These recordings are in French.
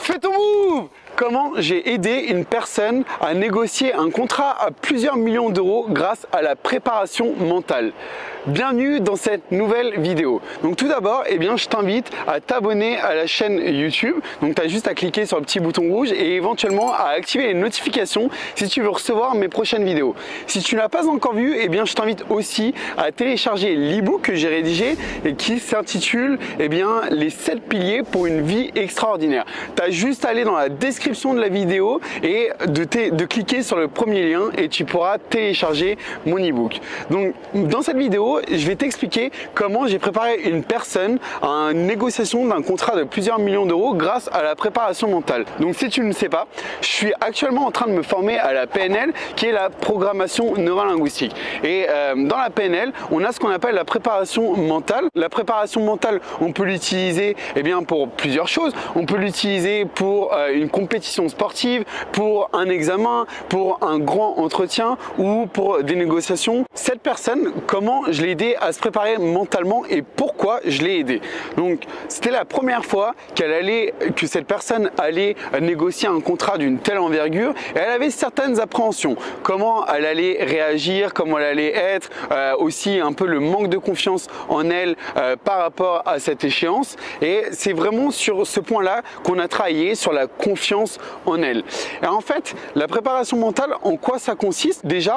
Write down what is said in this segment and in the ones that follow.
Fais ton move! Comment j'ai aidé une personne à négocier un contrat à plusieurs millions d'euros grâce à la préparation mentale. Bienvenue dans cette nouvelle vidéo. Donc tout d'abord, je t'invite à t'abonner à la chaîne YouTube. Donc tu as juste à cliquer sur le petit bouton rouge et éventuellement à activer les notifications si tu veux recevoir mes prochaines vidéos. Si tu ne l'as pas encore vu, je t'invite aussi à télécharger l'e-book que j'ai rédigé et qui s'intitule les 7 piliers pour une vie extraordinaire. Tu as juste à aller dans la description de la vidéo et de cliquer sur le premier lien et tu pourras télécharger mon e-book. Donc dans cette vidéo, je vais t'expliquer comment j'ai préparé une personne à une négociation d'un contrat de plusieurs millions d'euros grâce à la préparation mentale. Donc si tu ne sais pas, je suis actuellement en train de me former à la PNL qui est la programmation neurolinguistique. Et dans la PNL, on a ce qu'on appelle la préparation mentale. La préparation mentale, on peut l'utiliser pour plusieurs choses. On peut l'utiliser pour une compétition sportive, pour un examen, pour un grand entretien ou pour des négociations. Cette personne, comment je l'ai aidé à se préparer mentalement et pourquoi je l'ai aidé. Donc c'était la première fois que cette personne allait négocier un contrat d'une telle envergure et elle avait certaines appréhensions. Comment elle allait réagir, comment elle allait être, aussi un peu le manque de confiance en elle par rapport à cette échéance. Et c'est vraiment sur ce point-là qu'on a travaillé, sur la confiance en elle. Et en fait, la préparation mentale, en quoi ça consiste? Déjà,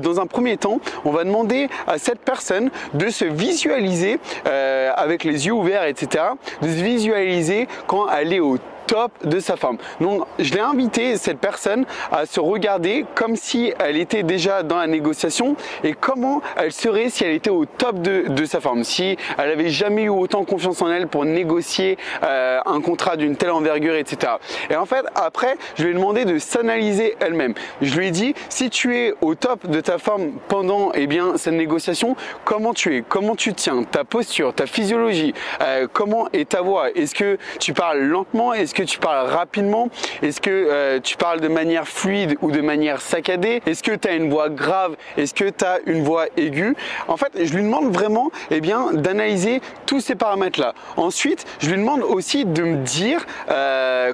dans un premier temps, on va demander à cette personne de se visualiser avec les yeux ouverts, etc., de se visualiser quand elle est au top de sa forme. Donc je l'ai invité, cette personne, à se regarder comme si elle était déjà dans la négociation et comment elle serait si elle était au top de sa forme, si elle avait jamais eu autant confiance en elle pour négocier un contrat d'une telle envergure, etc. Et en fait, après, je lui ai demandé de s'analyser elle-même. Je lui ai dit, si tu es au top de ta forme pendant cette négociation, comment tu es, comment tu tiens, ta posture, ta physiologie, comment est ta voix, est-ce que tu parles lentement, est-ce que tu parles rapidement? Est-ce que tu parles de manière fluide ou de manière saccadée? Est-ce que tu as une voix grave? Est-ce que tu as une voix aiguë? En fait, je lui demande vraiment d'analyser tous ces paramètres-là. Ensuite, je lui demande aussi de me dire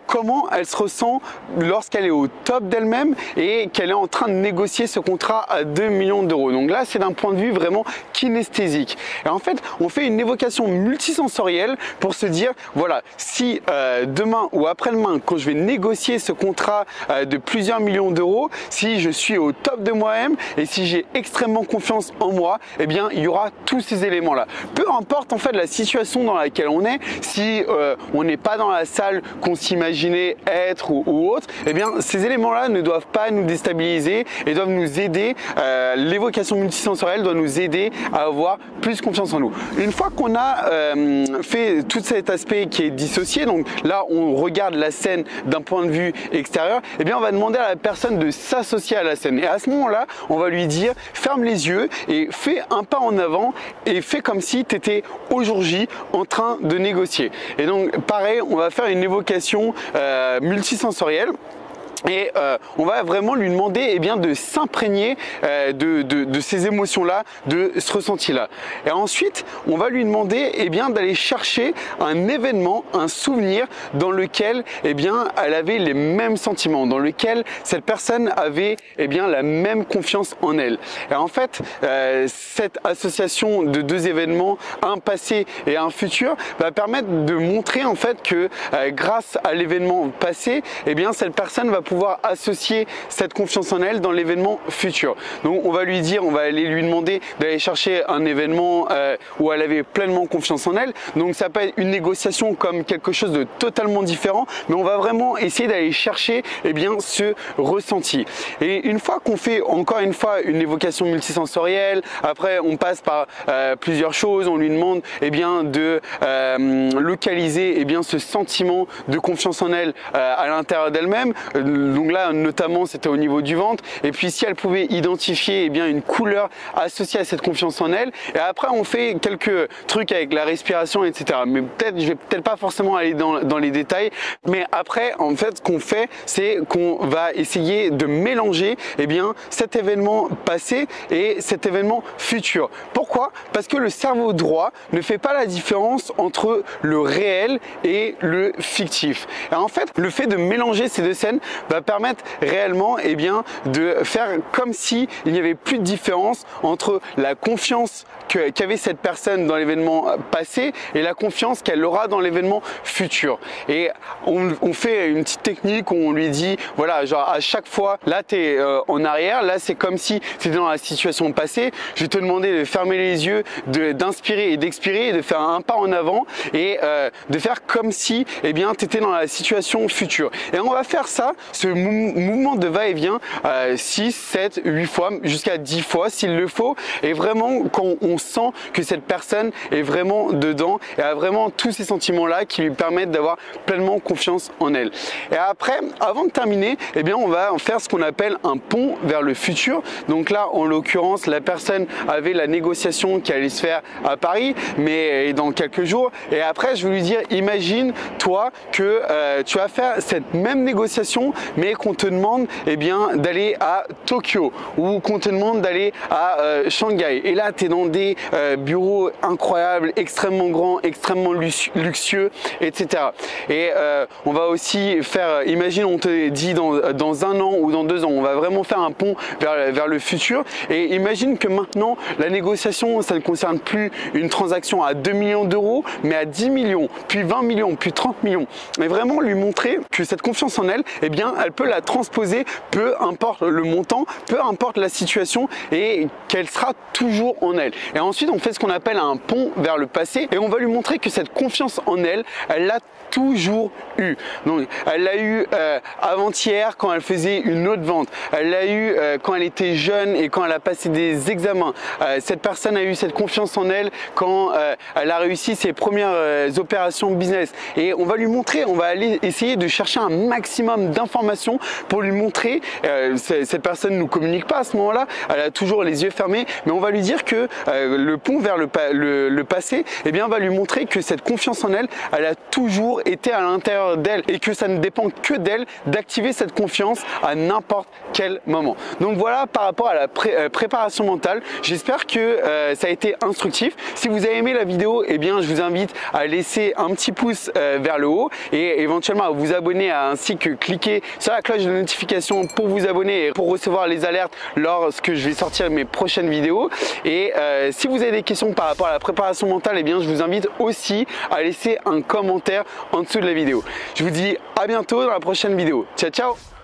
comment elle se ressent lorsqu'elle est au top d'elle-même et qu'elle est en train de négocier ce contrat à 2 millions d'euros. Donc là, c'est d'un point de vue vraiment kinesthésique. Et en fait, on fait une évocation multisensorielle pour se dire, voilà, si demain ou après-demain, quand je vais négocier ce contrat de plusieurs millions d'euros, si je suis au top de moi-même et si j'ai extrêmement confiance en moi, il y aura tous ces éléments-là. Peu importe la situation dans laquelle on est, si on n'est pas dans la salle qu'on s'imaginait être ou autre, ces éléments-là ne doivent pas nous déstabiliser et doivent nous aider. L'évocation multisensorielle doit nous aider à avoir plus confiance en nous. Une fois qu'on a fait tout cet aspect qui est dissocié, donc là on regarde la scène d'un point de vue extérieur, on va demander à la personne de s'associer à la scène. Et à ce moment-là, on va lui dire, ferme les yeux et fais un pas en avant et fais comme si tu étais au jour J en train de négocier. Et donc pareil, on va faire une évocation multisensorielle. Et on va vraiment lui demander de s'imprégner de ces émotions-là, de ce ressenti-là. Et ensuite, on va lui demander d'aller chercher un événement, un souvenir dans lequel elle avait les mêmes sentiments, dans lequel cette personne avait la même confiance en elle. Et en fait, cette association de deux événements, un passé et un futur, va permettre de montrer que grâce à l'événement passé, cette personne va pouvoir associer cette confiance en elle dans l'événement futur. Donc on va aller lui demander d'aller chercher un événement où elle avait pleinement confiance en elle. Donc ça peut être une négociation comme quelque chose de totalement différent, mais on va vraiment essayer d'aller chercher ce ressenti. Et une fois qu'on fait encore une fois une évocation multisensorielle, après on passe par plusieurs choses, on lui demande de localiser ce sentiment de confiance en elle à l'intérieur d'elle-même, donc là notamment c'était au niveau du ventre, et puis si elle pouvait identifier eh bien une couleur associée à cette confiance en elle. Et après on fait quelques trucs avec la respiration, etc. Mais je vais peut-être pas forcément aller dans les détails, mais après en fait ce qu'on fait, c'est qu'on va essayer de mélanger eh bien cet événement passé et cet événement futur. Pourquoi? Parce que le cerveau droit ne fait pas la différence entre le réel et le fictif. Et en fait, le fait de mélanger ces deux scènes va permettre réellement eh bien, de faire comme si il n'y avait plus de différence entre la confiance qu'avait cette personne dans l'événement passé et la confiance qu'elle aura dans l'événement futur. Et on fait une petite technique où on lui dit, voilà, genre à chaque fois, là tu es en arrière, là c'est comme si tu étais dans la situation passée, je vais te demander de fermer les yeux, d'inspirer et d'expirer, et de faire un pas en avant et de faire comme si eh bien, tu étais dans la situation future. Et on va faire ça, ce mouvement de va-et-vient 6, 7, 8 fois, jusqu'à 10 fois s'il le faut, et vraiment quand on sent que cette personne est vraiment dedans et a vraiment tous ces sentiments-là qui lui permettent d'avoir pleinement confiance en elle. Et après, avant de terminer, eh bien, on va en faire ce qu'on appelle un pont vers le futur. Donc là, en l'occurrence, la personne avait la négociation qui allait se faire à Paris, mais dans quelques jours. Et après, je vais lui dire, imagine toi que tu vas faire cette même négociation, mais qu'on te demande eh bien d'aller à Tokyo ou qu'on te demande d'aller à Shanghai. Et là, tu es dans des bureaux incroyables, extrêmement grands, extrêmement luxueux, etc. Et on va aussi faire, imagine on te dit dans un an ou dans 2 ans, on va vraiment faire un pont vers le futur. Et imagine que maintenant, la négociation, ça ne concerne plus une transaction à 2 millions d'euros, mais à 10 millions, puis 20 millions, puis 30 millions. Et vraiment lui montrer que cette confiance en elle, eh bien, elle peut la transposer, peu importe le montant, peu importe la situation, et qu'elle sera toujours en elle. Et ensuite, on fait ce qu'on appelle un pont vers le passé, et on va lui montrer que cette confiance en elle, elle l'a toujours eu. Donc, elle l'a eu avant-hier quand elle faisait une autre vente. Elle l'a eu quand elle était jeune et quand elle a passé des examens. Cette personne a eu cette confiance en elle quand elle a réussi ses premières opérations business. Et on va lui montrer, on va aller essayer de chercher un maximum d'informations pour lui montrer. Cette personne ne nous communique pas à ce moment-là. Elle a toujours les yeux fermés, mais on va lui dire que le pont vers le passé, eh bien, va lui montrer que cette confiance en elle, elle a toujours été à l'intérieur d'elle et que ça ne dépend que d'elle d'activer cette confiance à n'importe quel moment. Donc voilà par rapport à la préparation mentale. J'espère que ça a été instructif. Si vous avez aimé la vidéo, eh bien, je vous invite à laisser un petit pouce vers le haut et éventuellement à vous abonner, ainsi que cliquer sur la cloche de notification pour vous abonner et pour recevoir les alertes lorsque je vais sortir mes prochaines vidéos. Et si vous avez des questions par rapport à la préparation mentale, eh bien, je vous invite aussi à laisser un commentaire en dessous de la vidéo. Je vous dis à bientôt dans la prochaine vidéo. Ciao, ciao!